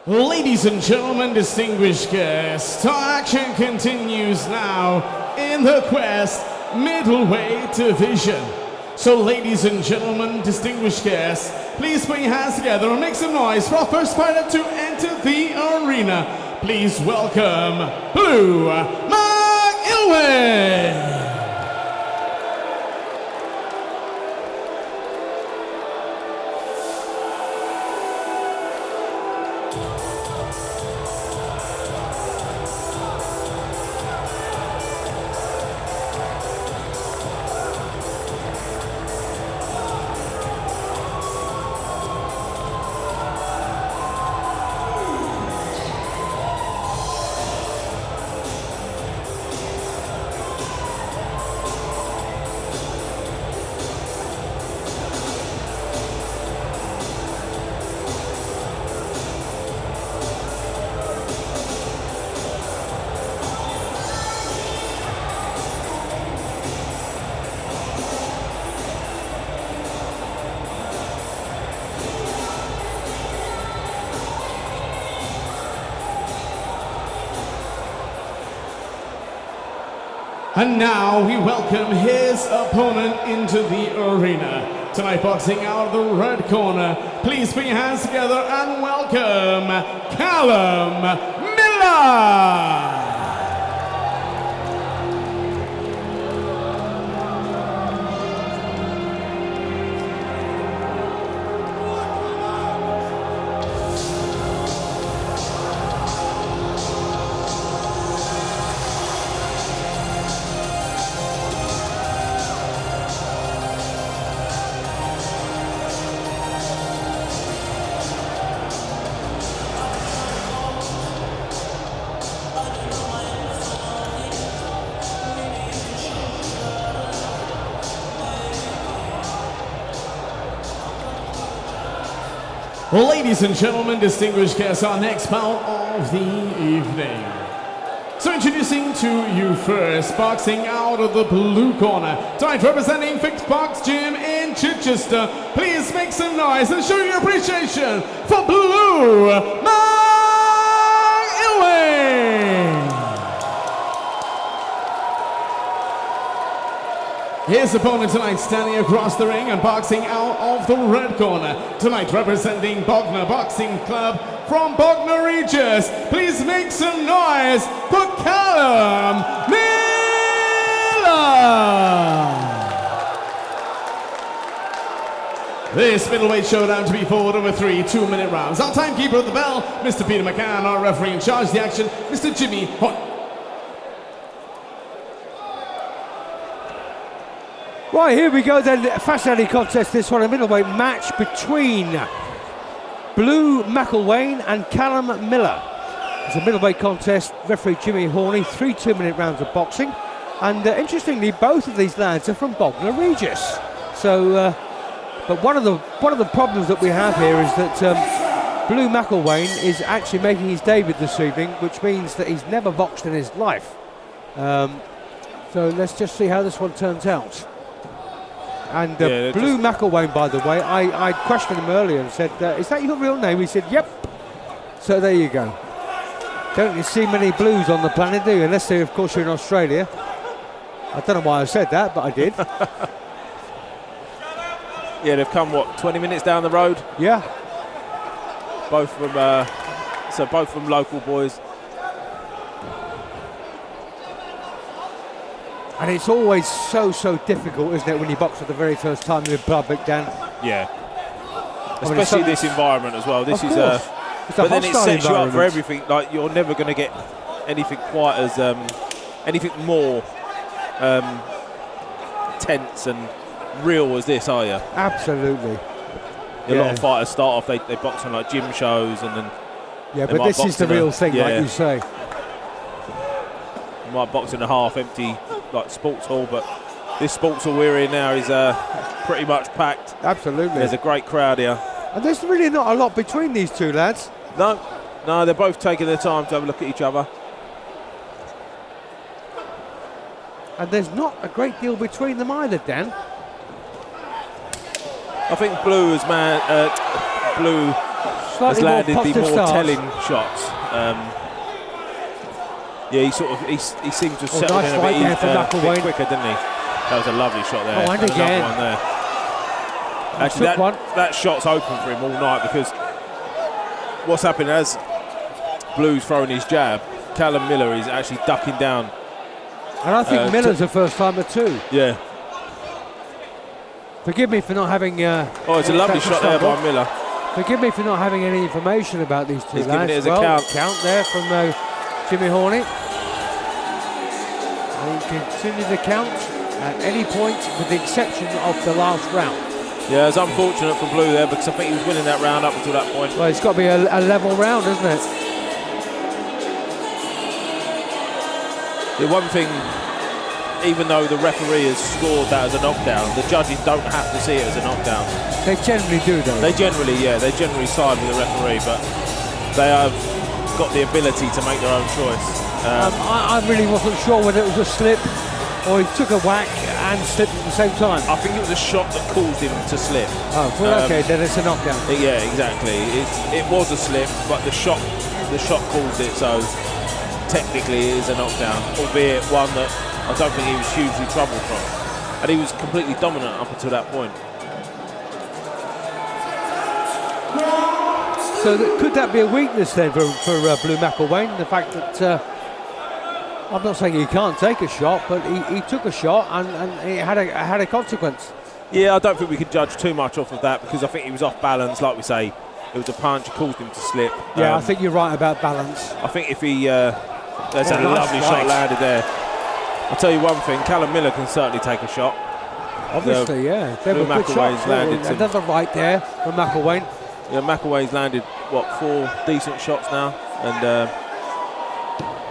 Ladies and gentlemen, distinguished guests, our action continues now in the Quest middleweight division. So ladies and gentlemen, distinguished guests, please put your hands together and make some noise for our first fighter to enter the arena. Please welcome Blue Mcilwain. And now we welcome his opponent into the arena. Tonight boxing out of the red corner, please put your hands together and welcome Callum Millar. Ladies and gentlemen, distinguished guests, our next bout of the evening. So introducing to you first, boxing out of the blue corner, tonight representing Fixed Box Gym in Chichester. Please make some noise and show your appreciation for Blue Mcilwain. His opponent tonight standing across the ring and boxing out of the red corner. Tonight representing Bognor Boxing Club from Bognor Regis. Please make some noise for Callum Millar. This middleweight showdown to be fought over 3 2-minute rounds. Our timekeeper at the bell, Mr. Peter McCann. Our referee in charge of the action, Mr. Jimmy Hunt. Right, here we go then, fascinating contest, this one, a middleweight match between Blue Mcilwain and Callum Millar. It's a middleweight contest, referee Jimmy Horney, 3 2-minute rounds of boxing. And interestingly, both of these lads are from Bognor Regis. So, but one of the problems that we have here is that Blue Mcilwain is actually making his debut this evening, which means that he's never boxed in his life. So let's just see how this one turns out. And Blue Mcilwain, by the way, I questioned him earlier and said, is that your real name? He said, yep. So there you go. Don't you see many blues on the planet, do you? Unless, of course, you're in Australia. I don't know why I said that, but I did. Yeah, they've come, what, 20 minutes down the road? Yeah. Both of them local boys. And it's always so difficult, isn't it, when you box for the very first time in public, Dan? Yeah. Especially this environment as well. This is but then it sets you up for everything. Like, you're never going to get anything quite as anything more tense and real as this, are you? Absolutely. A lot of fighters start off, they box on like gym shows, and then but this is the real thing, like you say. You might box in a half-empty like sports hall, but this sports hall we're in now is pretty much packed. Absolutely. There's a great crowd here. And there's really not a lot between these two lads. No, they're both taking their time to have a look at each other. And there's not a great deal between them either, Dan. I think Blue Slightly has landed the more start. telling shots. Yeah, he seemed to settle nice in a right there from bit Mcilwain. quicker, didn't he? That was a lovely shot there. Oh, and another again. one there. Actually, Took one. that shot's open for him all night, because what's happened as Blue's throwing his jab, Callum Millar is actually ducking down. And I think Miller's a first timer too. Yeah. Forgive me for not having. Oh, it's a lovely shot there by Millar. Forgive me for not having any information about these two He's lads. giving it as a count. There from Jimmy Horney. And he continued to count at any point, with the exception of the last round. Yeah, it's unfortunate for Blue there, because I think he was winning that round up until that point. Well, it's got to be a level round, isn't it? The one thing, even though the referee has scored that as a knockdown, the judges don't have to see it as a knockdown. They generally do, though. They generally side with the referee, but they have got the ability to make their own choice. I really wasn't sure whether it was a slip or he took a whack and slipped at the same time. I think it was a shot that caused him to slip. Oh, well, okay, then it's a knockdown. Yeah, exactly. It was a slip, but the shot caused it, so technically it is a knockdown, albeit one that I don't think he was hugely troubled from. And he was completely dominant up until that point. So could that be a weakness then for Blue Mcilwain? The fact that I'm not saying he can't take a shot, but he took a shot and it had a consequence. Yeah, I don't think we could judge too much off of that, because I think he was off balance. Like we say, it was a punch, it caused him to slip. Yeah, I think you're right about balance. I think if he there's a lovely shot landed there. I'll tell you one thing, Callum Millar can certainly take a shot. Obviously, yeah. They were good shots. Another right there from Mcilwain. Yeah, Mcilwain's landed, what, 4 decent shots now, and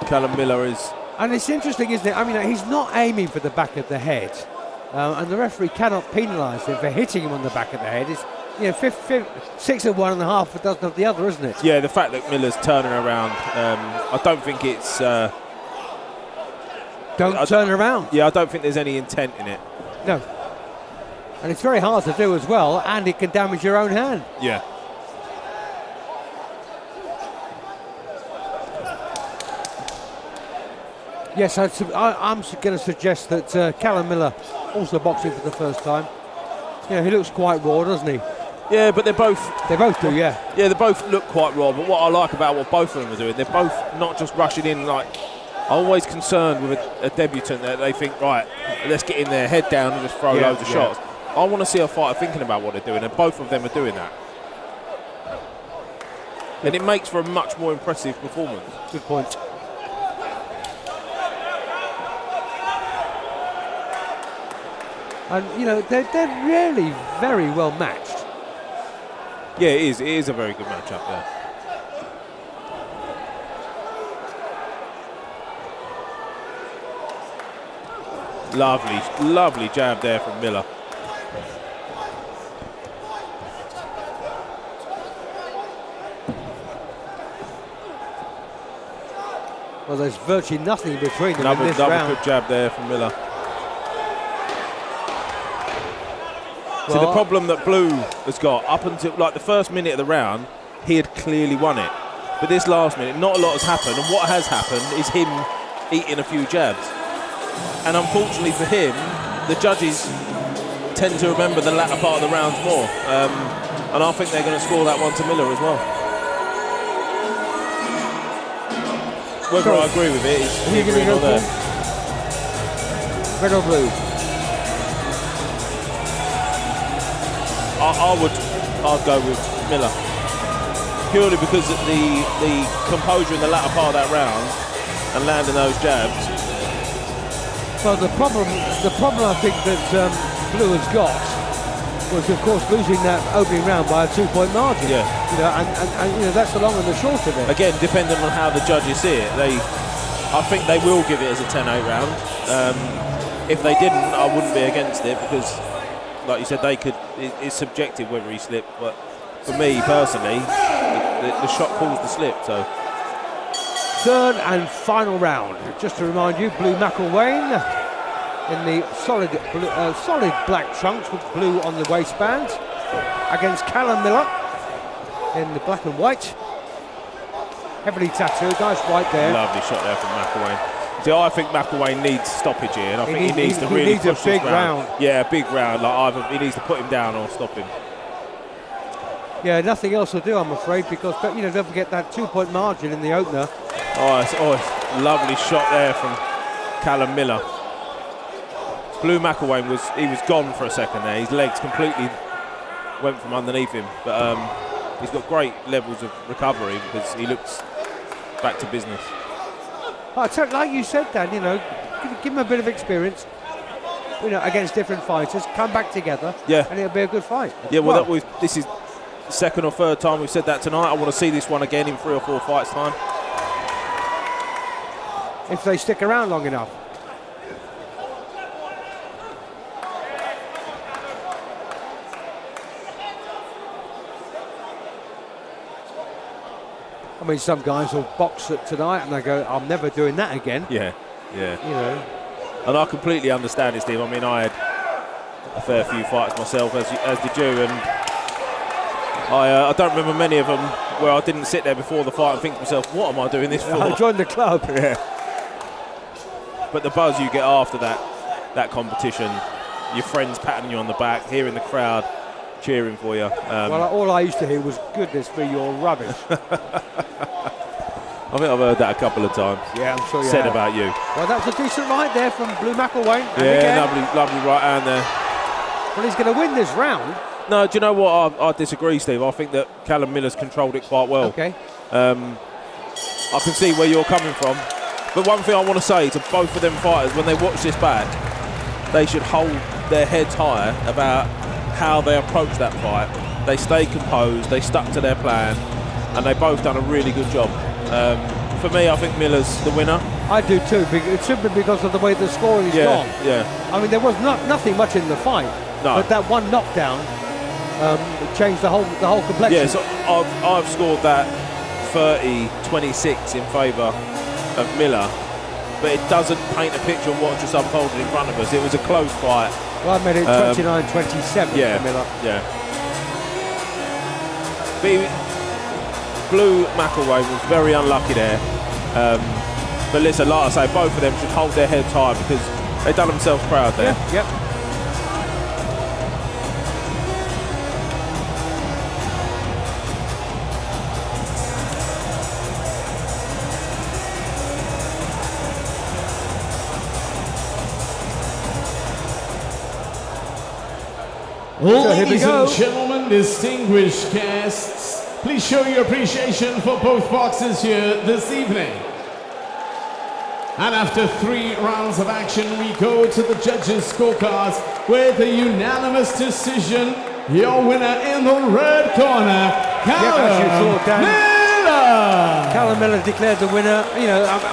Callum Millar is... And it's interesting, isn't it? I mean, he's not aiming for the back of the head, and the referee cannot penalise him for hitting him on the back of the head. It's, 6 of one and a half, a dozen of the other, isn't it? Yeah, the fact that Millar's turning around, I don't think it's... Don't turn around. Yeah, I don't think there's any intent in it. No. And it's very hard to do as well, and it can damage your own hand. Yeah. Yes, I'm going to suggest that Callum Millar, also boxing for the first time, he looks quite raw, doesn't he? Yeah, but They both do, yeah. Yeah, they both look quite raw, but what I like about what both of them are doing, they're both not just rushing in like... I'm always concerned with a debutant that they think, right, let's get in there, head down and just throw loads of shots. I want to see a fighter thinking about what they're doing, and both of them are doing that. And it makes for a much more impressive performance. Good point. And, they're really very well matched. Yeah, it is. It is a very good match up there. Lovely jab there from Millar. Well, there's virtually nothing between them in this round. round. Good jab there from Millar. So the problem that Blue has got, up until like the first minute of the round, he had clearly won it. But this last minute, not a lot has happened, and what has happened is him eating a few jabs. And unfortunately for him, the judges tend to remember the latter part of the rounds more. And I think they're going to score that one to Millar as well. Whether I agree with it is neither here nor there. Red or blue? I'd go with Millar. Purely because of the composure in the latter part of that round and landing those jabs. Well, the problem I think that Blue has got was, of course, losing that opening round by a 2-point margin. Yeah. And that's the long and the short of it. Again, depending on how the judges see it, I think they will give it as a 10-8 round. If they didn't, I wouldn't be against it, because, like you said, it's subjective whether he slipped. But for me personally, the shot caused the slip. So. Third and final round. Just to remind you, Blue Mcilwain in the solid black trunks with blue on the waistband against Callum Millar in the black and white. Heavily tattooed, nice white there. Lovely shot there from Mcilwain. See, I think Mcilwain needs stoppage here, and I think he needs to really needs push a big this round. Yeah, a big round. Like either he needs to put him down or stop him. Yeah, nothing else will do, I'm afraid, because don't forget that 2-point margin in the opener. It's lovely shot there from Callum Millar. Blue Mcilwain was gone for a second there. His legs completely went from underneath him, but he's got great levels of recovery because he looks back to business. Like you said, Dan, give him a bit of experience, against different fighters, come back together, and it'll be a good fight. Yeah, well this is the second or third time we've said that tonight. I want to see this one again in 3 or 4 fights' time. If they stick around long enough. I mean, some guys will box it tonight and they go, I'm never doing that again. Yeah. And I completely understand it, Steve. I mean, I had a fair few fights myself, as did you, and I don't remember many of them where I didn't sit there before the fight and think to myself, what am I doing this for? I joined the club. Yeah. But the buzz you get after that competition, your friends patting you on the back, hearing the crowd cheering for you. Well, all I used to hear was, goodness me, you're rubbish. I think I've heard that a couple of times. Yeah, I'm sure you said have. about you. Well, that was a decent right there from Blue Mcilwain. Yeah, lovely right hand there. Well, he's going to win this round. No, do you know what? I disagree, Steve. I think that Callum Millar's controlled it quite well. Okay. I can see where you're coming from. But one thing I want to say to both of them fighters, when they watch this back, they should hold their heads higher about how they approach that fight. They stayed composed, they stuck to their plan, and they both done a really good job. For me, I think Millar's the winner. I do too, simply because of the way the scoring is gone. Yeah. I mean, there was nothing much in the fight, but that one knockdown changed the whole complexion. Yeah, so I've scored that 30-26 in favour of Millar, but it doesn't paint a picture of what just unfolded in front of us. It was a close fight. Well, I made it 29-27 for Millar. Yeah. Blue Mcilwain was very unlucky there. But listen, like I say, both of them should hold their heads high because they've done themselves proud there. Yep. Ladies and gentlemen, distinguished guests, please show your appreciation for both boxers here this evening. And after 3 rounds of action, we go to the judges' scorecards with a unanimous decision. Your winner in the red corner, Callum Millar. Callum Millar declared the winner.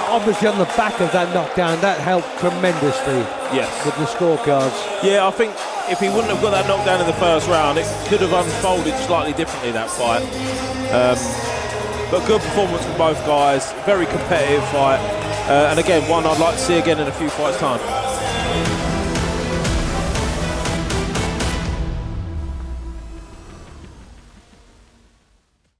Obviously on the back of that knockdown, that helped tremendously. Yes. With the scorecards. Yeah, I think if he wouldn't have got that knockdown in the first round, it could have unfolded slightly differently, that fight. But good performance from both guys. Very competitive fight. And again, one I'd like to see again in a few fights' time.